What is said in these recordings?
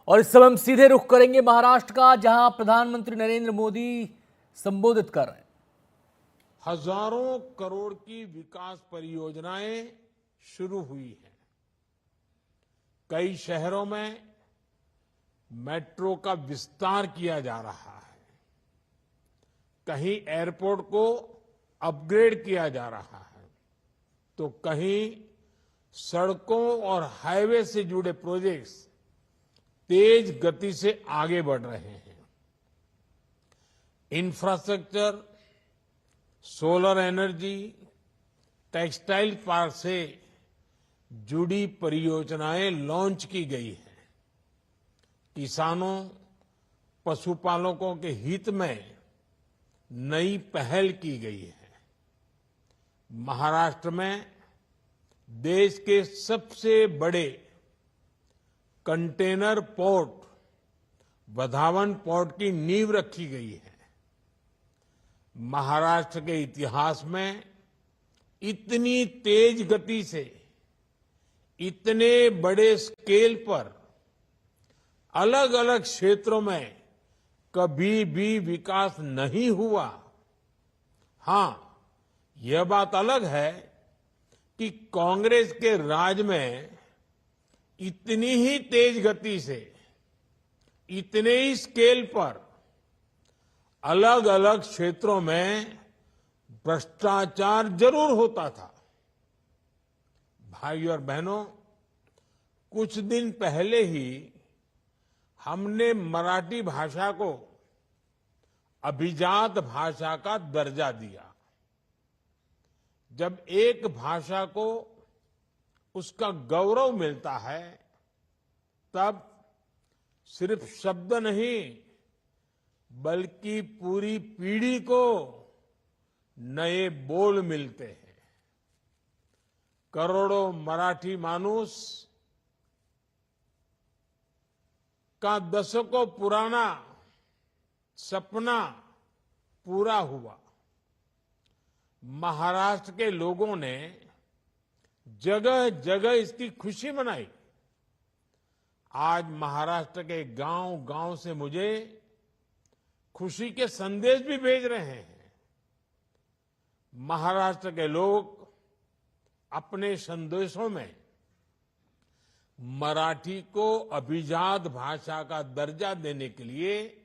और इस समय हम सीधे रुख करेंगे महाराष्ट्र का, जहां प्रधानमंत्री नरेंद्र मोदी संबोधित कर रहे हैं। हजारों करोड़ की विकास परियोजनाएं शुरू हुई हैं। कई शहरों में मेट्रो का विस्तार किया जा रहा है। कहीं एयरपोर्ट को अपग्रेड किया जा रहा है, तो कहीं सड़कों और हाईवे से जुड़े प्रोजेक्ट्स तेज गति से आगे बढ़ रहे हैं। Infrastructure, solar energy, textile park से जुड़ी परियोजनाएं लॉन्च की गई हैं। किसानों, पशुपालकों के हित में नई पहल की गई है। महाराष्ट्र में देश के सबसे बड़े कंटेनर पोर्ट वधावन पोर्ट की नींव रखी गई है। महाराष्ट्र के इतिहास में इतनी तेज गति से, इतने बड़े स्केल पर अलग अलग क्षेत्रों में कभी भी विकास नहीं हुआ। हां, यह बात अलग है कि कांग्रेस के राज में इतनी ही तेज गति से, इतने ही स्केल पर अलग अलग क्षेत्रों में भ्रष्टाचार जरूर होता था। भाई और बहनों, कुछ दिन पहले ही हमने मराठी भाषा को अभिजात भाषा का दर्जा दिया। जब एक भाषा को उसका गौरव मिलता है, तब सिर्फ शब्द नहीं, बल्कि पूरी पीढ़ी को नए बोल मिलते हैं। करोड़ों मराठी मानुस का दशकों पुराना सपना पूरा हुआ। महाराष्ट्र के लोगों ने जगह जगह इसकी खुशी मनाई। आज महाराष्ट्र के गांव गांव से मुझे खुशी के संदेश भी भेज रहे हैं। महाराष्ट्र के लोग अपने संदेशों में मराठी को अभिजात भाषा का दर्जा देने के लिए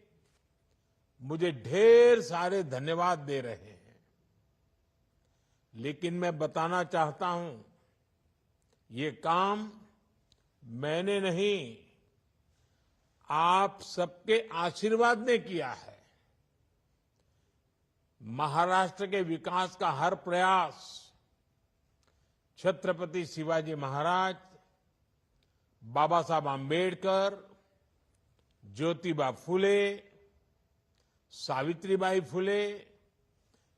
मुझे ढेर सारे धन्यवाद दे रहे हैं। लेकिन मैं बताना चाहता हूं, ये काम मैंने नहीं, आप सबके आशीर्वाद ने किया है। महाराष्ट्र के विकास का हर प्रयास छत्रपति शिवाजी महाराज, बाबा साहब आंबेडकर, ज्योतिबा फुले, सावित्रीबाई फुले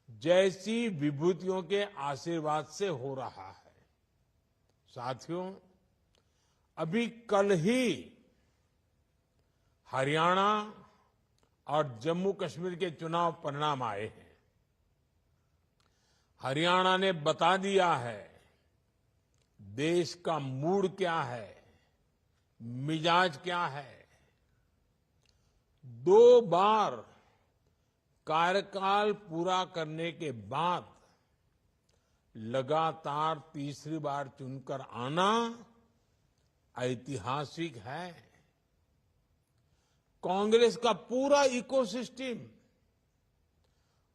जैसी विभूतियों के आशीर्वाद से हो रहा है। साथियों, अभी कल ही हरियाणा और जम्मू कश्मीर के चुनाव परिणाम आए हैं। हरियाणा ने बता दिया है देश का मूड क्या है, मिजाज क्या है। 2 बार कार्यकाल पूरा करने के बाद लगातार तीसरी बार चुनकर आना ऐतिहासिक है। कांग्रेस का पूरा इकोसिस्टम,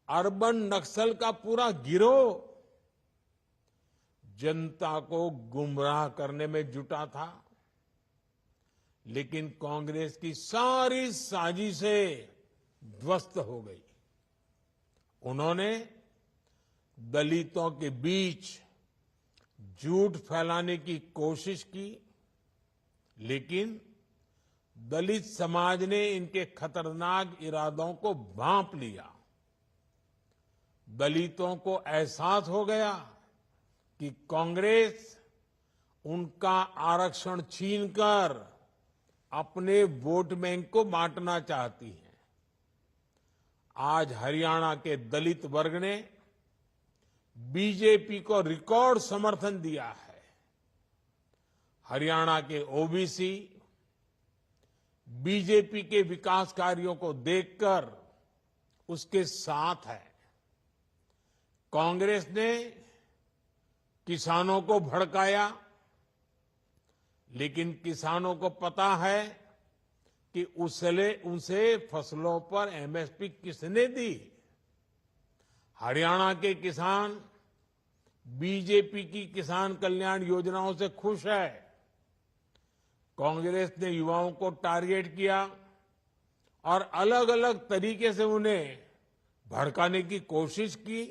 अर्बन नक्सल का पूरा गिरोह जनता को गुमराह करने में जुटा था। लेकिन कांग्रेस की सारी साजिशें ध्वस्त हो गई। उन्होंने दलितों के बीच झूठ फैलाने की कोशिश की, लेकिन दलित समाज ने इनके खतरनाक इरादों को भांप लिया। दलितों को एहसास हो गया कि कांग्रेस उनका आरक्षण छीनकर अपने वोट बैंक को बांटना चाहती है। आज हरियाणा के दलित वर्ग ने बीजेपी को रिकॉर्ड समर्थन दिया है। हरियाणा के ओबीसी, बीजेपी के विकास कार्यों को देखकर उसके साथ है। कांग्रेस ने किसानों को भड़काया, लेकिन किसानों को पता है कि उसे फसलों पर एमएसपी किसने दी। हरियाणा के किसान बीजेपी की किसान कल्याण योजनाओं से खुश है। कांग्रेस ने युवाओं को टारगेट किया और अलग अलग तरीके से उन्हें भड़काने की कोशिश की,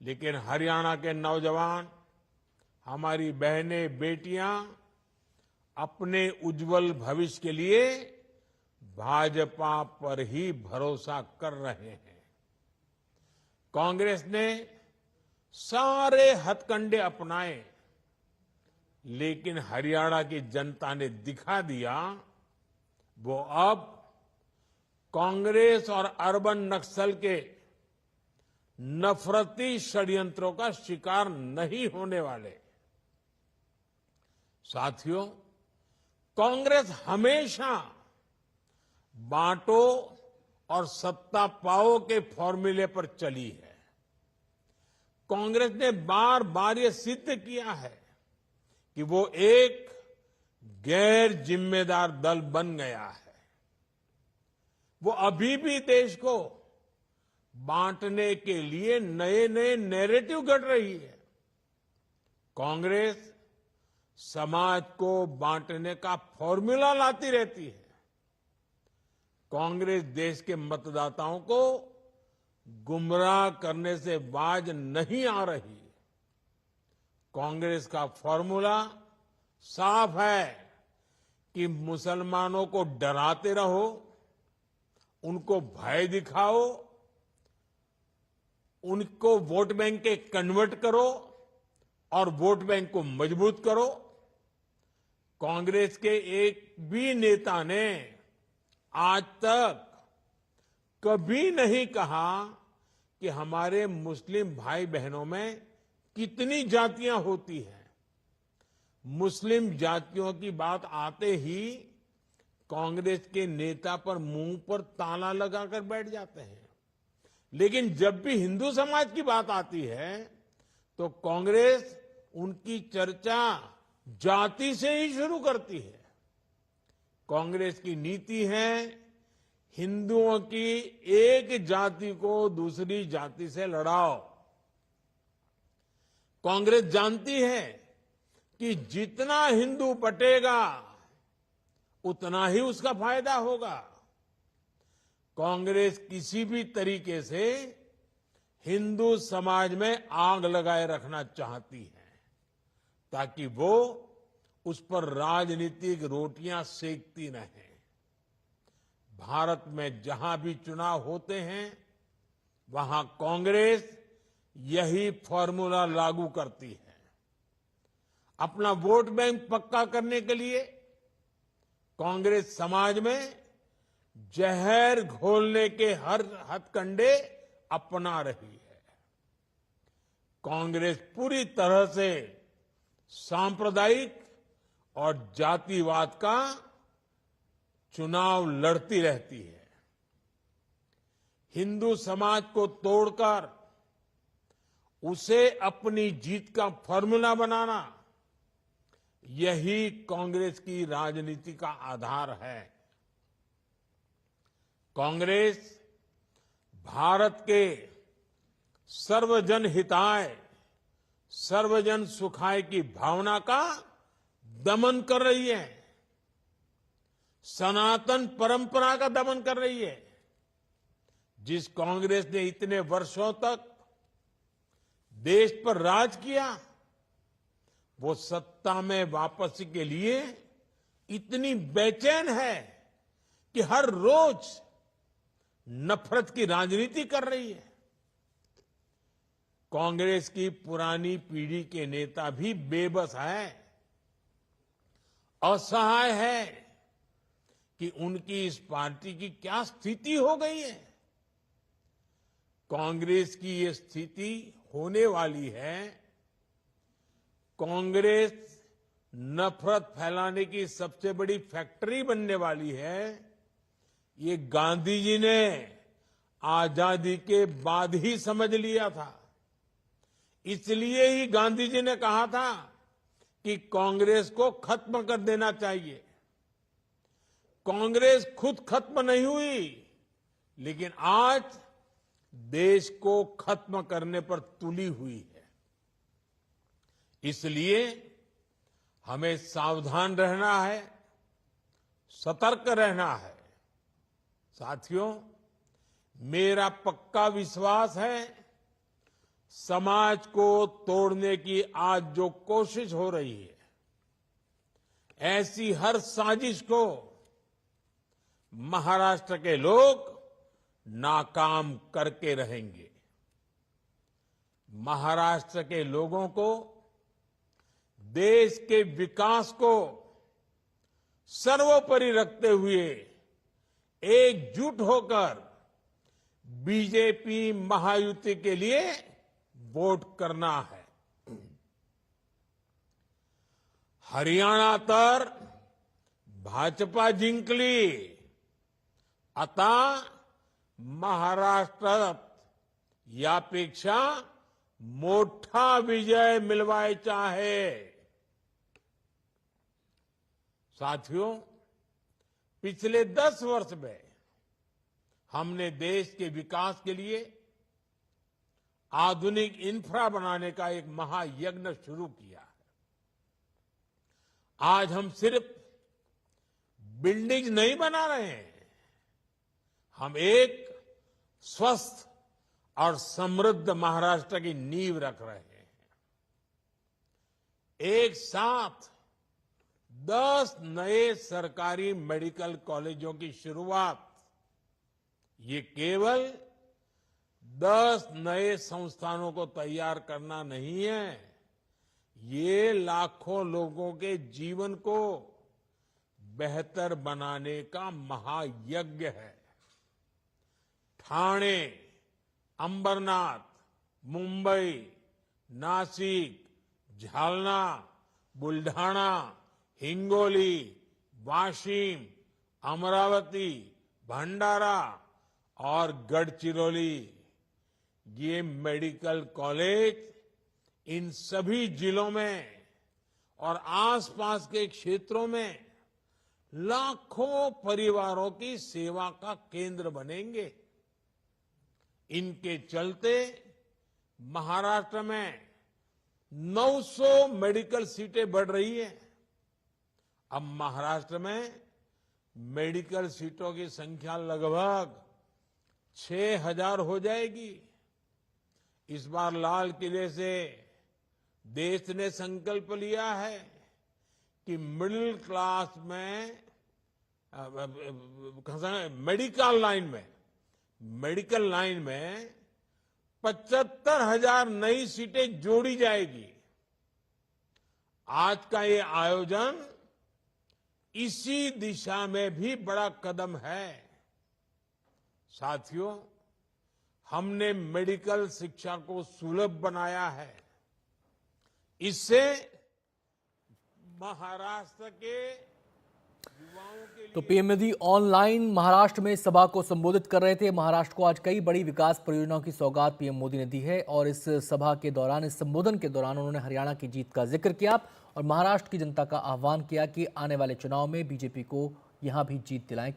लेकिन हरियाणा के नौजवान, हमारी बहनें, बेटियां अपने उज्जवल भविष्य के लिए भाजपा पर ही भरोसा कर रहे हैं। कांग्रेस ने सारे हथकंडे अपनाए, लेकिन हरियाणा की जनता ने दिखा दिया वो अब कांग्रेस और अर्बन नक्सल के नफरती षड्यंत्रों का शिकार नहीं होने वाले। साथियों, कांग्रेस हमेशा बांटो और सत्ता पाओ के फॉर्मूले पर चली है। कांग्रेस ने बार बार ये सिद्ध किया है कि वो एक गैर जिम्मेदार दल बन गया है। वो अभी भी देश को बांटने के लिए नए नए नैरेटिव गढ़ रही है। कांग्रेस समाज को बांटने का फॉर्मूला लाती रहती है। कांग्रेस देश के मतदाताओं को गुमराह करने से बाज नहीं आ रही। कांग्रेस का फॉर्मूला साफ है कि मुसलमानों को डराते रहो, उनको भय दिखाओ, उनको वोट बैंक के कन्वर्ट करो और वोट बैंक को मजबूत करो। कांग्रेस के एक भी नेता ने आज तक कभी नहीं कहा कि हमारे मुस्लिम भाई बहनों में कितनी जातियां होती हैं। मुस्लिम जातियों की बात आते ही कांग्रेस के नेता पर मुंह पर ताला लगाकर बैठ जाते हैं, लेकिन जब भी हिंदू समाज की बात आती है तो कांग्रेस उनकी चर्चा जाति से ही शुरू करती है। कांग्रेस की नीति है हिंदुओं की एक जाति को दूसरी जाति से लड़ाओ। कांग्रेस जानती है कि जितना हिंदू बटेगा उतना ही उसका फायदा होगा। कांग्रेस किसी भी तरीके से हिंदू समाज में आग लगाए रखना चाहती है ताकि वो उस पर राजनीतिक रोटियां सेकती रहें। भारत में जहां भी चुनाव होते हैं वहां कांग्रेस यही फॉर्मूला लागू करती है। अपना वोट बैंक पक्का करने के लिए कांग्रेस समाज में जहर घोलने के हर हथकंडे अपना रही है। कांग्रेस पूरी तरह से सांप्रदायिक और जातिवाद का चुनाव लड़ती रहती है। हिंदू समाज को तोड़कर उसे अपनी जीत का फॉर्मूला बनाना, यही कांग्रेस की राजनीति का आधार है। कांग्रेस भारत के सर्वजन हिताय, सर्वजन सुखाय की भावना का दमन कर रही है, सनातन परंपरा का दमन कर रही है। जिस कांग्रेस ने इतने वर्षों तक देश पर राज किया, वो सत्ता में वापसी के लिए इतनी बेचैन है कि हर रोज नफरत की राजनीति कर रही है। कांग्रेस की पुरानी पीढ़ी के नेता भी बेबस है, असहाय है कि उनकी इस पार्टी की क्या स्थिति हो गई है। कांग्रेस की ये स्थिति होने वाली है। कांग्रेस नफरत फैलाने की सबसे बड़ी फैक्ट्री बनने वाली है, ये गांधी जी ने आजादी के बाद ही समझ लिया था। इसलिए ही गांधी जी ने कहा था कि कांग्रेस को खत्म कर देना चाहिए। कांग्रेस खुद खत्म नहीं हुई, लेकिन आज देश को खत्म करने पर तुली हुई है। इसलिए हमें सावधान रहना है, सतर्क रहना है। साथियों, मेरा पक्का विश्वास है, समाज को तोड़ने की आज जो कोशिश हो रही है, ऐसी हर साजिश को महाराष्ट्र के लोग नाकाम करके रहेंगे। महाराष्ट्र के लोगों को देश के विकास को सर्वोपरि रखते हुए एकजुट होकर बीजेपी महायुति के लिए वोट करना है। हरियाणा तर भाजपा जिंकली, आता महाराष्ट्रात यापेक्षा मोठा विजय मिळवायचा आहे। साथियों, पिछले 10 वर्ष में हमने देश के विकास के लिए आधुनिक इंफ्रा बनाने का एक महायज्ञ शुरू किया है। आज हम सिर्फ बिल्डिंग नहीं बना रहे हैं, हम एक स्वस्थ और समृद्ध महाराष्ट्र की नींव रख रहे हैं। एक साथ 10 नए सरकारी मेडिकल कॉलेजों की शुरुआत, ये केवल 10 नए संस्थानों को तैयार करना नहीं है, ये लाखों लोगों के जीवन को बेहतर बनाने का महायज्ञ है। ठाणे, अंबरनाथ, मुंबई, नासिक, जालना, बुल्ढाणा, हिंगोली, वाशिम, अमरावती, भंडारा और गढ़चिरौली, ये मेडिकल कॉलेज इन सभी जिलों में और आसपास के क्षेत्रों में लाखों परिवारों की सेवा का केंद्र बनेंगे। इनके चलते महाराष्ट्र में 900 मेडिकल सीटें बढ़ रही है। अब महाराष्ट्र में मेडिकल सीटों की संख्या लगभग 6000 हो जाएगी। इस बार लाल किले से देश ने संकल्प लिया है कि मिडिल क्लास में मेडिकल लाइन में 75,000 नई सीटें जोड़ी जाएगी। आज का ये आयोजन इसी दिशा में भी बड़ा कदम है। साथियों, हमने मेडिकल शिक्षा को सुलभ बनाया है। इससे महाराष्ट्र के युवाओं के लिए तो पीएम मोदी ऑनलाइन महाराष्ट्र में सभा को संबोधित कर रहे थे। महाराष्ट्र को आज कई बड़ी विकास परियोजनाओं की सौगात पीएम मोदी ने दी है और इस सभा के दौरान, इस संबोधन के दौरान उन्होंने हरियाणा की जीत का जिक्र किया और महाराष्ट्र की जनता का आह्वान किया कि आने वाले चुनाव में बीजेपी को यहां भी जीत दिलाएं।